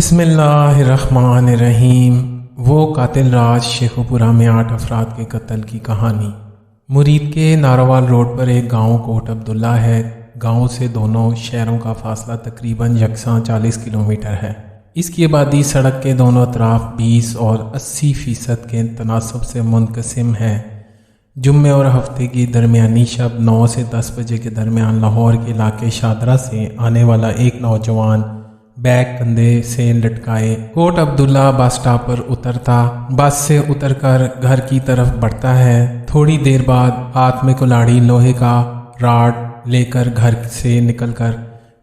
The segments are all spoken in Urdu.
بسم اللہ الرحمن الرحیم۔ وہ قاتل راج شیخو پورہ میں 8 افراد کے قتل کی کہانی۔ مرید کے ناروال روڈ پر ایک گاؤں کوٹ عبداللہ ہے۔ گاؤں سے دونوں شہروں کا فاصلہ تقریباً یکساں 40 کلومیٹر ہے۔ اس کی آبادی سڑک کے دونوں اطراف 20 اور 80% کے تناسب سے منقسم ہے۔ جمعے اور ہفتے کی درمیانی شب 9 سے 10 بجے کے درمیان لاہور کے علاقے شادرہ سے آنے والا ایک نوجوان بیگ کندھے سے لٹکائے کوٹ عبداللہ بس سٹاپ پر اترتا، بس سے اتر کر گھر کی طرف بڑھتا ہے۔ تھوڑی دیر بعد ہاتھ میں کلاڑی لوہے کا راڈ لے کر گھر سے نکل کر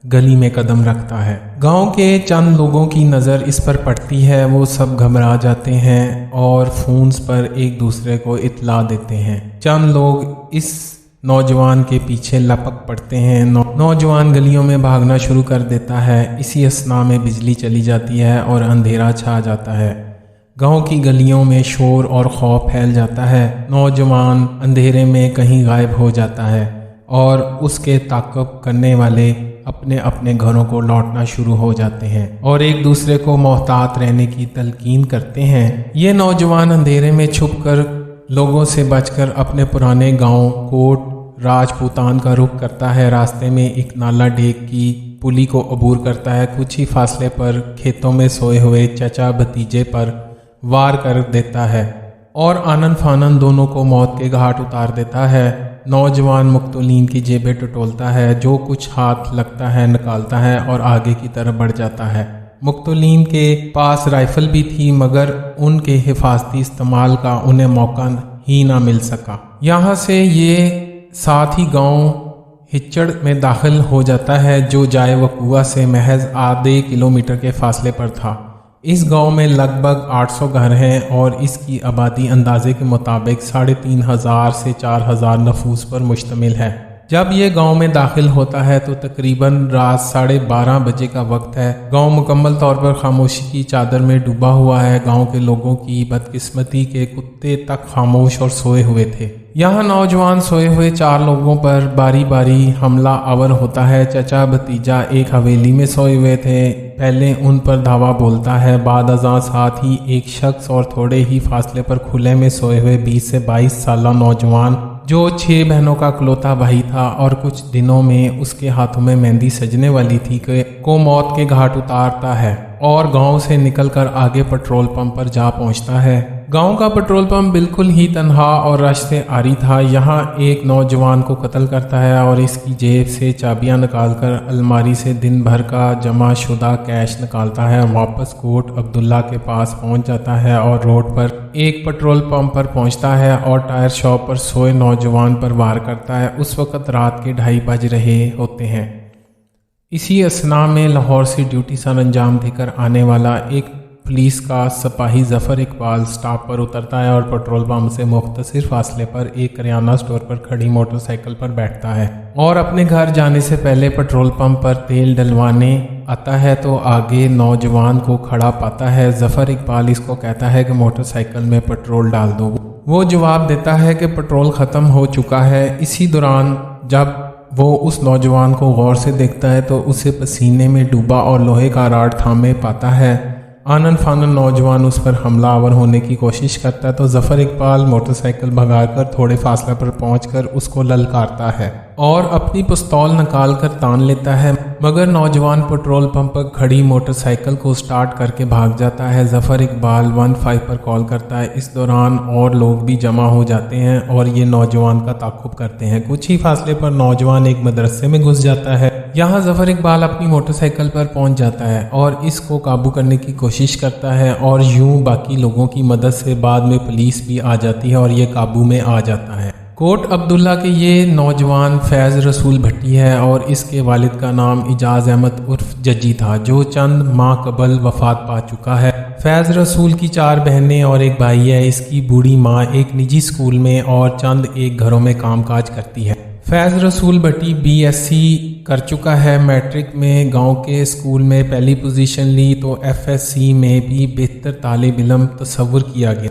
گلی میں قدم رکھتا ہے۔ گاؤں کے چند لوگوں کی نظر اس پر پڑتی ہے۔ وہ سب گھبرا جاتے ہیں اور فونز پر ایک دوسرے کو اطلاع دیتے ہیں۔ چند لوگ اس نوجوان کے پیچھے لپک پڑتے ہیں۔ نوجوان گلیوں میں بھاگنا شروع کر دیتا ہے۔ اسی اثناء میں بجلی چلی جاتی ہے اور اندھیرا چھا جاتا ہے۔ گاؤں کی گلیوں میں شور اور خوف پھیل جاتا ہے۔ نوجوان اندھیرے میں کہیں غائب ہو جاتا ہے اور اس کے تعقب کرنے والے اپنے اپنے گھروں کو لوٹنا شروع ہو جاتے ہیں اور ایک دوسرے کو محتاط رہنے کی تلقین کرتے ہیں۔ یہ نوجوان اندھیرے میں چھپ کر لوگوں سے بچ کر اپنے پرانے گاؤں کوٹ راجپوتان کا رخ کرتا ہے۔ راستے میں ایک نالا ڈیک کی پلی کو عبور کرتا ہے۔ کچھ ہی فاصلے پر کھیتوں میں سوئے ہوئے چچا بھتیجے پر وار کر دیتا ہے اور آنن فانن دونوں کو موت کے گھاٹ اتار دیتا ہے۔ نوجوان مقتولین کی جیبیں ٹٹولتا ہے، جو کچھ ہاتھ لگتا ہے نکالتا ہے اور آگے کی طرف بڑھ جاتا ہے۔ مقتولین کے پاس رائفل بھی تھی، مگر ان کے حفاظتی استعمال کا انہیں موقع ہی نہ مل سکا۔ یہاں سے یہ ساتھ ہی گاؤں ہچڑ میں داخل ہو جاتا ہے، جو جائے وقوع سے محض آدھے کلومیٹر کے فاصلے پر تھا۔ اس گاؤں میں لگ بھگ 800 گھر ہیں اور اس کی آبادی اندازے کے مطابق 3500 سے 4000 نفوس پر مشتمل ہے۔ جب یہ گاؤں میں داخل ہوتا ہے تو تقریباً رات 12:30 بجے کا وقت ہے۔ گاؤں مکمل طور پر خاموشی کی چادر میں ڈوبا ہوا ہے۔ گاؤں کے لوگوں کی بدقسمتی کے کتے تک خاموش اور سوئے ہوئے تھے۔ یہاں نوجوان سوئے ہوئے 4 لوگوں پر باری باری حملہ آور ہوتا ہے۔ چچا بھتیجا ایک حویلی میں سوئے ہوئے تھے، پہلے ان پر دھاوا بولتا ہے۔ بعد ازاں ساتھ ہی ایک شخص اور تھوڑے ہی فاصلے پر کھلے میں سوئے ہوئے 20 سے 22 سالہ نوجوان، جو 6 بہنوں کا اکلوتا بھائی تھا اور کچھ دنوں میں اس کے ہاتھوں میں مہندی سجنے والی تھی، کو موت کے گھاٹ اتارتا ہے اور گاؤں سے نکل کر آگے پٹرول پمپ پر جا پہنچتا ہے۔ گاؤں کا پٹرول پمپ بالکل ہی تنہا اور رش سے عاری تھا۔ یہاں ایک نوجوان کو قتل کرتا ہے اور اس کی جیب سے چابیاں نکال کر الماری سے دن بھر کا جمع شدہ کیش نکالتا ہے۔ واپس کوٹ عبداللہ کے پاس پہنچ جاتا ہے اور روڈ پر ایک پٹرول پمپ پر پہنچتا ہے اور ٹائر شاپ پر سوئے نوجوان پر وار کرتا ہے۔ اس وقت رات کے 2:30 بج رہے ہوتے ہیں۔ اسی اثناء میں لاہور سے ڈیوٹی سر انجام دے کر آنے والا ایک پولیس کا سپاہی ظفر اقبال سٹاپ پر اترتا ہے اور پٹرول پمپ سے مختصر فاصلے پر ایک کریانہ سٹور پر کھڑی موٹر سائیکل پر بیٹھتا ہے اور اپنے گھر جانے سے پہلے پٹرول پمپ پر تیل ڈلوانے آتا ہے تو آگے نوجوان کو کھڑا پاتا ہے۔ ظفر اقبال اس کو کہتا ہے کہ موٹر سائیکل میں پٹرول ڈال دو۔ وہ جواب دیتا ہے کہ پٹرول ختم ہو چکا ہے۔ اسی دوران جب وہ اس نوجوان کو غور سے دیکھتا ہے تو اسے پسینے میں ڈوبا اور لوہے کا راڈ تھامے پاتا ہے۔ آنن فانن نوجوان اس پر حملہ آور ہونے کی کوشش کرتا ہے تو ظفر اقبال موٹر سائیکل بھگا کر تھوڑے فاصلے پر پہنچ کر اس کو للکارتا ہے اور اپنی پستول نکال کر تان لیتا ہے، مگر نوجوان پٹرول پمپ پر کھڑی موٹر سائیکل کو سٹارٹ کر کے بھاگ جاتا ہے۔ ظفر اقبال 15 پر کال کرتا ہے۔ اس دوران اور لوگ بھی جمع ہو جاتے ہیں اور یہ نوجوان کا تعاقب کرتے ہیں۔ کچھ ہی فاصلے پر نوجوان ایک مدرسے میں گھس جاتا ہے۔ یہاں ظفر اقبال اپنی موٹر سائیکل پر پہنچ جاتا ہے اور اس کو قابو کرنے کی کوشش کرتا ہے اور یوں باقی لوگوں کی مدد سے بعد میں پولیس بھی آ جاتی ہے اور یہ قابو میں آ جاتا ہے۔ کوٹ عبداللہ کے یہ نوجوان فیض رسول بھٹی ہے اور اس کے والد کا نام اعجاز احمد عرف ججی تھا، جو چند ماہ قبل وفات پا چکا ہے۔ فیض رسول کی 4 بہنیں اور ایک بھائی ہے۔ اس کی بوڑھی ماں ایک نجی اسکول میں اور چند ایک گھروں میں کام کاج کرتی ہے۔ فیض رسول بھٹی BSc کر چکا ہے۔ میٹرک میں گاؤں کے اسکول میں پہلی پوزیشن لی تو FSc میں بھی بہتر طالب علم تصور کیا گیا۔